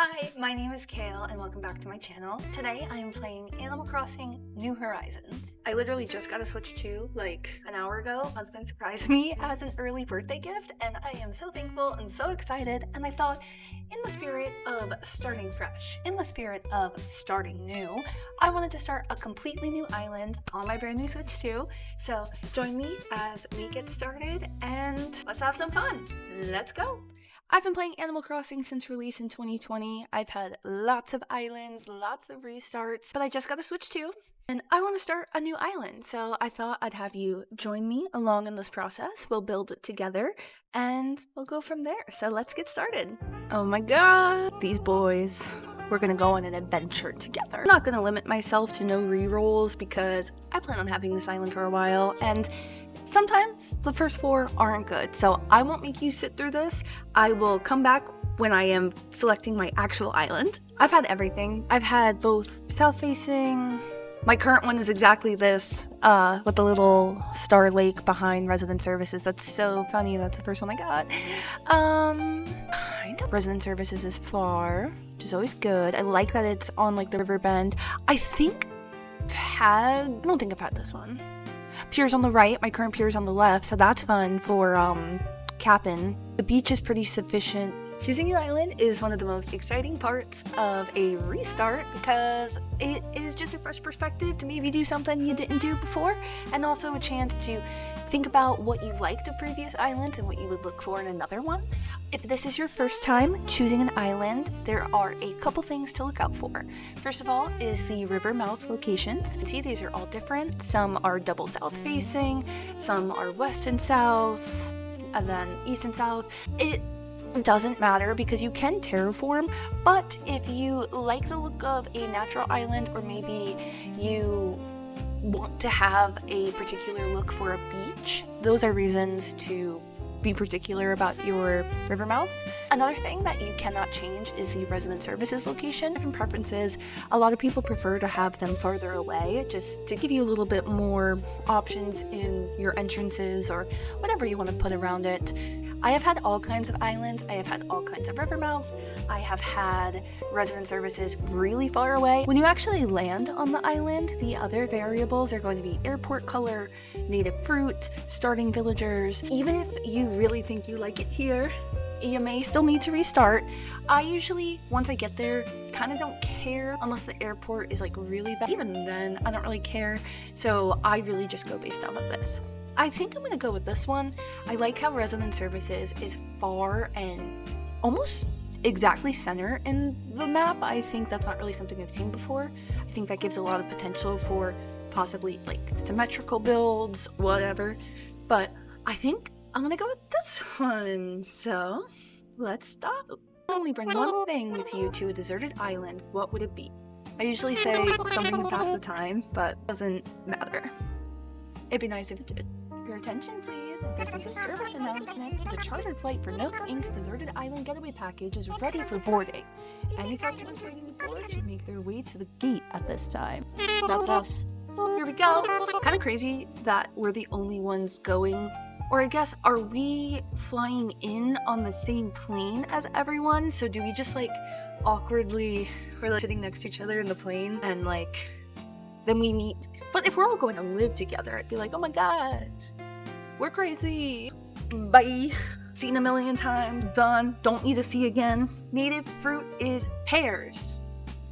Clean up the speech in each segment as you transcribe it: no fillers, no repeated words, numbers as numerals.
Hi, my name is Kale and welcome back to my channel. Today I am playing Animal Crossing New Horizons. I literally just got a Switch 2 like an hour ago. My husband surprised me as an early birthday gift and I am so thankful and so excited, and I thought, in the spirit of starting fresh, in the spirit of starting new, I wanted to start a completely new island on my brand new Switch 2. So join me as we get started and let's have some fun. Let's go! I've been playing Animal Crossing since release in 2020. I've had lots of islands, lots of restarts, but I just got a Switch 2 and I want to start a new island. So I thought I'd have you join me along in this process. We'll build it together and we'll go from there. So let's get started. Oh my god, these boys. We're gonna go on an adventure together. I'm not gonna limit myself to no rerolls because I plan on having this island for a while, and sometimes the first 4 aren't good, so I won't make you sit through this. I will come back when I am selecting my actual island. I've had everything. I've had both south-facing. My current one is exactly this, with the little star lake behind resident services. That's so funny. That's the first one I got. Kind of. Resident services is far, which is always good. I like that it's on like the river bend. I don't think I've had this one. Pier's on the right, my current pier is on the left, so that's fun for capping. The beach is pretty sufficient. Choosing your island is one of the most exciting parts of a restart because it is just a fresh perspective to maybe do something you didn't do before, and also a chance to think about what you liked of previous islands and what you would look for in another one. If this is your first time choosing an island, there are a couple things to look out for. First of all is the river mouth locations. You can see these are all different. Some are double south facing, some are west and south, and then east and south. It doesn't matter because you can terraform, but if you like the look of a natural island, or maybe you want to have a particular look for a beach, those are reasons to be particular about your river mouths. Another thing that you cannot change is the resident services location. Different preferences. A lot of people prefer to have them farther away just to give you a little bit more options in your entrances or whatever you want to put around it. I have had all kinds of islands, I have had all kinds of river mouths, I have had resident services really far away. When you actually land on the island, the other variables are going to be airport color, native fruit, starting villagers. Even if you really think you like it here, you may still need to restart. I usually, once I get there, kind of don't care unless the airport is like really bad. Even then, I don't really care, so I really just go based off of this. I think I'm gonna go with this one. I like how resident services is far and almost exactly center in the map. I think that's not really something I've seen before. I think that gives a lot of potential for possibly like symmetrical builds, whatever. But I think I'm gonna go with this one. So let's stop. Only bring one thing with you to a deserted island. What would it be? I usually say something to pass the time, but it doesn't matter. It'd be nice if it did. Your attention please, this is a service announcement. The chartered flight for Nook Inc.'s Deserted Island Getaway Package is ready for boarding. Any customers waiting to board should make their way to the gate at this time. That's us. Here we go! Kind of crazy that we're the only ones going. Or I guess, are we flying in on the same plane as everyone? So do we just like awkwardly, we're like sitting next to each other in the plane and like, then we meet? But if we're all going to live together, I'd be like, oh my god, we're crazy. Bye. Seen a million times. Done. Don't need to see again. Native fruit is pears,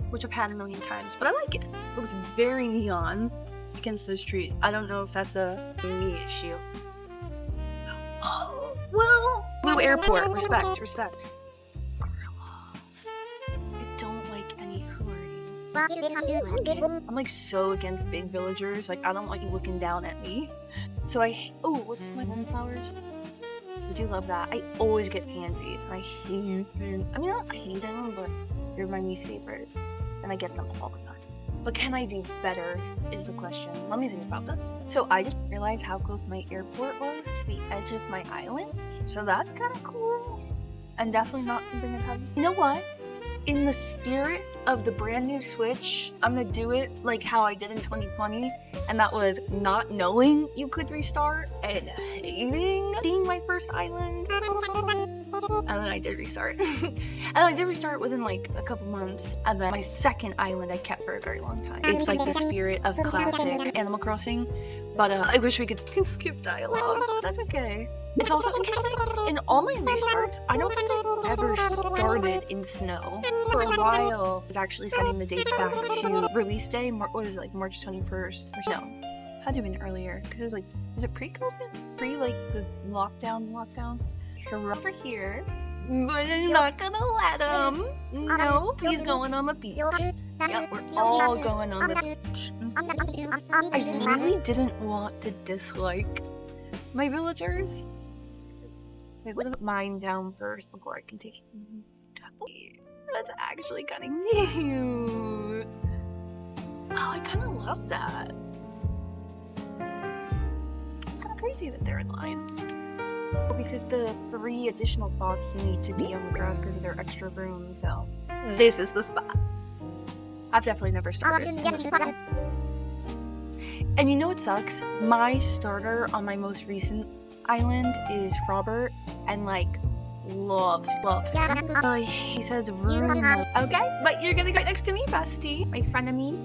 which I've had a million times, but I like it. It looks very neon against those trees. I don't know if that's a me issue. Oh, well. Blue airport. Respect. Respect. I'm like so against big villagers. Like I don't want you looking down at me. So what's my windflowers? I do love that. I always get pansies. I hate them. I mean, I don't hate them, but they're my least favorite, and I get them all the time. But can I do better is the question. Let me think about this. So I just realized how close my airport was to the edge of my island. So that's kind of cool, and definitely not something I've had. You know what? In the spirit of the brand new Switch, I'm gonna do it like how I did in 2020, and that was not knowing you could restart and hating being my first island. And then I did restart. And I did restart within like a couple months. And then my second island I kept for a very long time. It's like the spirit of classic Animal Crossing. But I wish we could skip dialogue. That's okay. It's also interesting, in all my restarts, I don't think I've ever started in snow. For a while, I was actually setting the date back to release day, what was it, like March 21st? Or no, had to have been earlier, because it was like, was it pre-COVID? Pre, the lockdown? So we're over here, but I'm not gonna let him. No, he's going on the beach. Yep, we're all going on the beach. I really didn't want to dislike my villagers. Wait, what about mine down first before I can take it? That's actually kind of cute. Oh, I kind of love that. It's kind of crazy that they're in line. Because the 3 additional bots need to be on the grass because of their extra room, so this is the spot. I've definitely never started. And you know what sucks? My starter on my most recent island is Frobert, and love him. He says room. Okay, but you're gonna go next to me, bestie. My frenemy.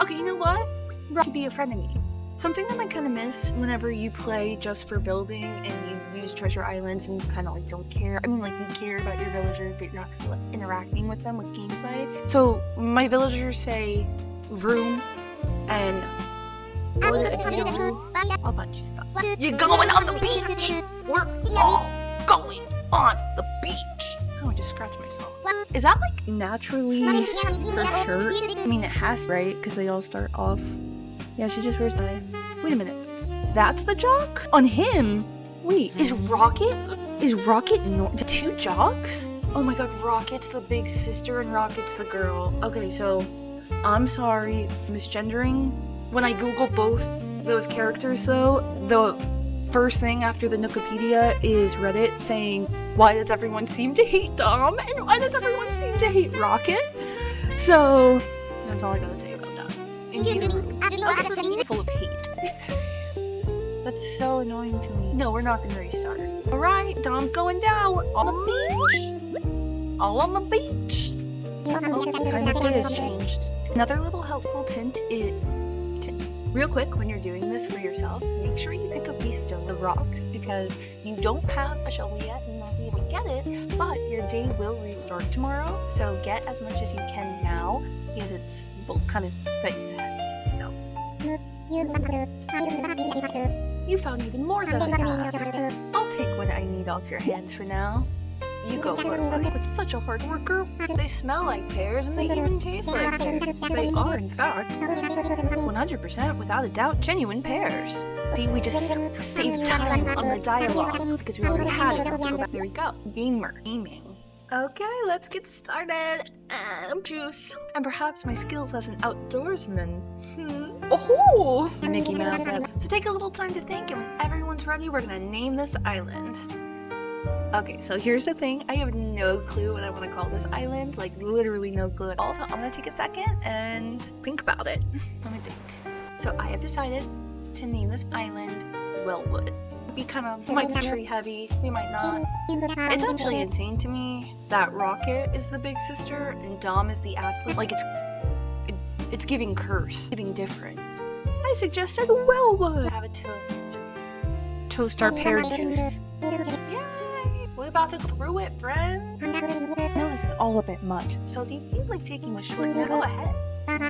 Okay, you know what? Rock could be a frenemy. Something that I kind of miss whenever you play just for building and you use treasure islands and kind of don't care. I mean, you care about your villagers, but you're not interacting with them with gameplay. So my villagers say room, and I'll find you stuff. You're going on the beach! We're all going on the beach! Oh, I just scratched myself. Is that naturally her shirt? I mean, it has to, right? Because they all start off. Yeah, she just wears the. Wait a minute. That's the jock? On him? Wait, is Rocket 2 jocks? Oh my god, Rocket's the big sister and Rocket's the girl. Okay, so I'm sorry, misgendering. When I Google both those characters, though, the first thing after the Wikipedia is Reddit saying, why does everyone seem to hate Dom? And why does everyone seem to hate Rocket? So, that's all I gotta say about that. Okay, full of hate. That's so annoying to me. No, we're not gonna restart it. Alright, Dom's going down on the beach. All on the beach. Oh, time of day has changed. Another little helpful tint is... Real quick, when you're doing this for yourself, make sure you pick up these stone, the rocks, because you don't have a shovel yet and not be able to get it, but your day will restart tomorrow, so get as much as you can now, because it's kind of thing that. So. You found even more than I asked. I'll take what I need off your hands for now. You go for it. It's such a hard worker. They smell like pears and they even taste like pears. They are, in fact, 100%, without a doubt, genuine pears. See, we just saved time on the dialogue because we already had it. There we go. Gaming. Okay, let's get started. Juice. And perhaps my skills as an outdoorsman. Oh! Mickey Mouse says. So take a little time to think, and when everyone's ready, we're gonna name this island. Okay, so here's the thing. I have no clue what I want to call this island. Literally no clue at all. So I'm gonna take a second and think about it. Let me think. So I have decided to name this island Wellwood. Might be tree heavy, we might not. It's actually insane to me that Rocket is the big sister and Dom is the athlete. It's giving curse, giving different. I suggested Wellwood. Have a toast. Toast our pear juice. Yay! We're about to go through it, friend. I know this is all a bit much, so do you feel like taking a short nap? Go ahead.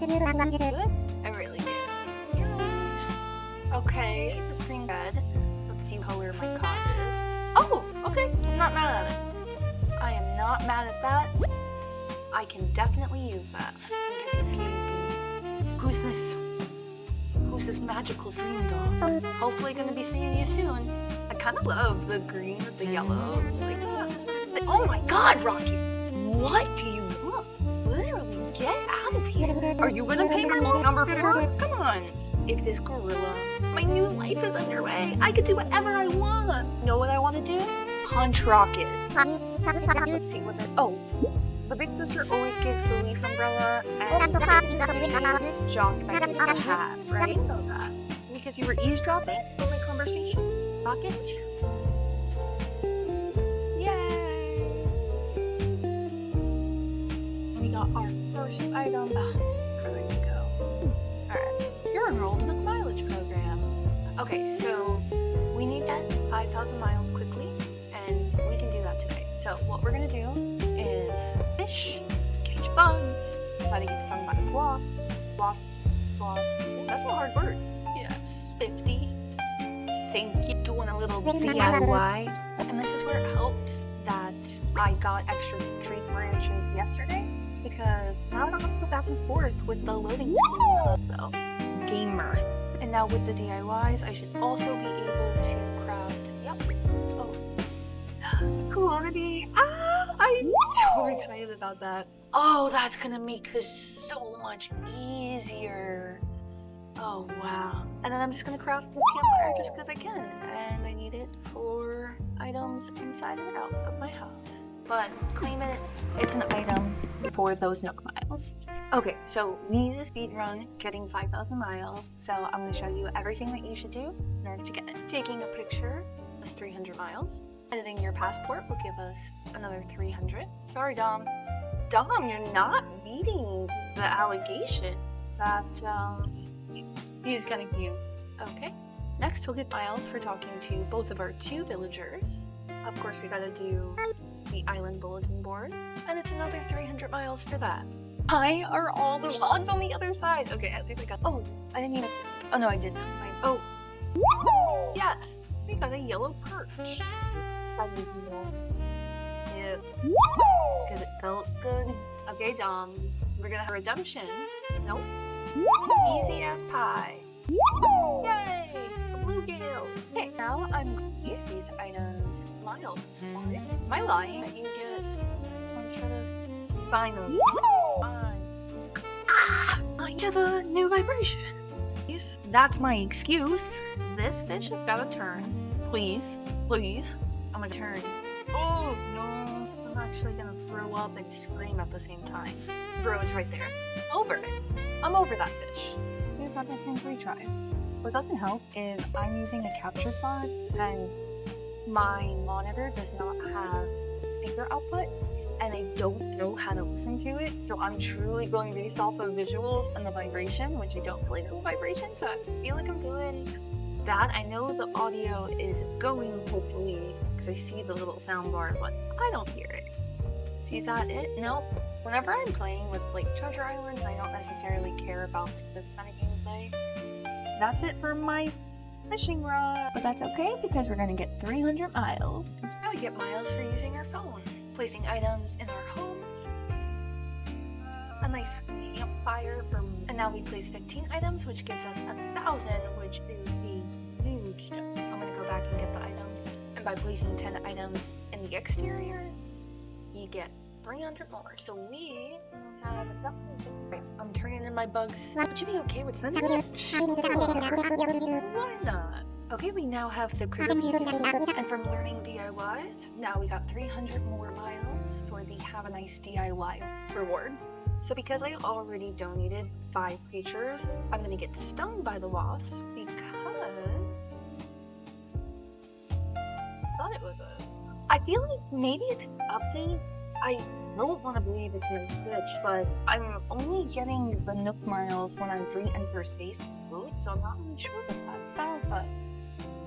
Good? I really do. Yeah. Okay, the green bed. Let's see what color my cot is. Oh, okay. I'm not mad at it. I am not mad at that. I can definitely use that. I'm getting sleepy. Who's this? Who's this magical dream dog? Hopefully gonna be seeing you soon. I kind of love the green with the yellow. Like that. Oh my god, Rocky! What do you want? Literally, get out of here. Are you gonna pay my number 4? Come on. If this gorilla, my new life is underway, I could do whatever I want. Know what I want to do? Punch Rocket. Let's see what that. Oh, the big sister always gives the leaf umbrella, and the jock that gives the hat, right? You know that because you were eavesdropping on my conversation. Rocket. Yay! got our first item. Ready to go. Alright, you're enrolled in a mileage program. Okay, so we need to get 5,000 miles quickly, and we can do that today. So what we're gonna do is fish, catch bugs, try to get stung by wasps. Ooh, that's a hard word. Yes. 50. Thank you. Doing a little DIY. And this is where it helps that I got extra tree branches yesterday, because now I don't have to go back and forth with the loading screen. So, gamer. And now with the DIYs, I should also be able to craft. Yep. Oh. Quality. I'm so excited about that. Oh, that's gonna make this so much easier. Oh, wow. And then I'm just gonna craft this campfire just because I can. And I need it for items inside and out of my house. But claim it, it's an item for those Nook miles. Okay, so we need a speed run getting 5,000 miles. So I'm gonna show you everything that you should do in order to get it. Taking a picture is 300 miles. Editing your passport will give us another 300. Sorry, Dom. Dom, you're not meeting the allegations that, he's kind of cute. Okay. Next, we'll get miles for talking to both of our 2 villagers. Of course, we gotta do the island bulletin board. And it's another 300 miles for that. Why are all the logs on the other side? Okay, at least I got... Oh, I didn't even... Oh, no, I didn't. Oh. Yes! We got a yellow perch. Yeah. Because it felt good. Okay, Dom. We're gonna have redemption. Nope. Easy as pie. Yay! A bluegill. Okay, now I'm going to use these items. Miles. Am I lying that you get points for this? Finally. Fine. To the new vibrations. That's my excuse. This fish has got to turn. Please. Please. I'm gonna turn. Oh, no. I'm actually gonna throw up and scream at the same time. Bro, it's right there. Over it. I'm over that fish. So it's not the same 3 tries. What doesn't help is I'm using a capture pod and my monitor does not have speaker output and I don't know how to listen to it. So I'm truly going based off of visuals and the vibration, which I don't really know the vibration. So I feel like I'm doing that. I know the audio is going, hopefully, because I see the little sound bar, but I don't hear it. See, is that it? Nope. Whenever I'm playing with like treasure islands, I don't necessarily care about like, this kind of gameplay. That's it for my fishing rod. But that's okay because we're gonna get 300 miles. Now we get miles for using our phone, placing items in our home, a nice campfire and now we place 15 items, which gives us 1,000, which is a huge jump. I'm gonna go back and get the items. And by placing 10 items in the exterior, you get 300 more. So we have enough. Right, I'm turning in my bugs. Would you be okay with sending it? Why not? Okay, we now have the critter. And from learning DIYs, now we got 300 more miles for the Have a Nice DIY reward. So because I already donated 5 creatures, I'm gonna get stung by the wasp because I thought it was I feel like maybe it's an update. I don't want to believe it's my Switch, but I'm only getting the Nook miles when I'm free and for space food, so I'm not really sure what that's about, but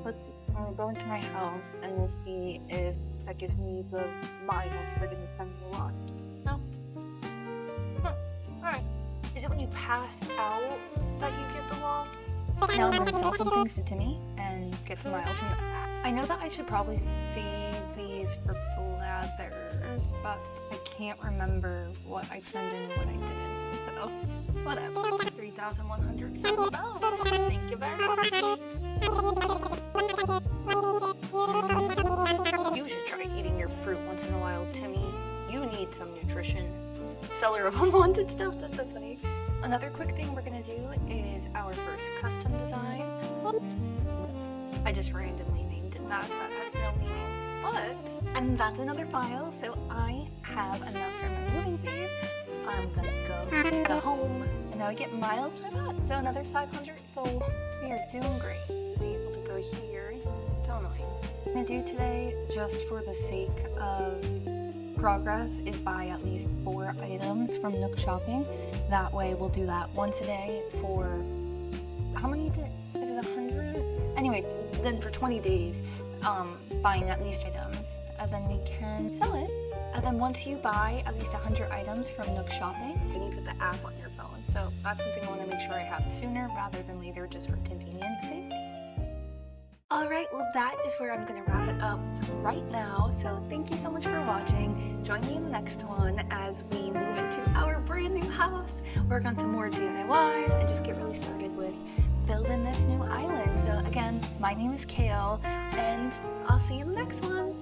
let's go into my house and we'll see if that gives me the miles for getting stung by the wasps. No? Alright. Is it when you pass out that you get the wasps? Now I'm going to sell some things to Timmy and get some miles from that. I know that I should probably save these for blathers, but I can't remember what I turned in and what I didn't, so whatever. 3,100 bells. Thank you very much. You should try eating your fruit once in a while, Timmy. You need some nutrition. Seller of unwanted stuff, that's so funny. Another quick thing we're gonna do is our first custom design. I just randomly named it that has no meaning. And that's another file, so I have enough for my moving fees. I'm gonna go home, and now I get miles for that, so another 500, so we are doing great. Be able to go here, so annoying. I'm gonna do today, just for the sake of progress is buy at least 4 items from Nook Shopping. That way we'll do that once a day for, how many is it 100? Anyway, then for 20 days, buying at least items, and then we can sell it. And then once you buy at least 100 items from Nook Shopping, then you get the app on your phone. So that's something I want to make sure I have sooner rather than later, just for convenience sake. Alright, well that is where I'm going to wrap it up for right now. So thank you so much for watching. Join me in the next one as we move into our brand new house, work on some more DIYs, and just get really started with building this new island. So again, my name is Kale, and I'll see you in the next one.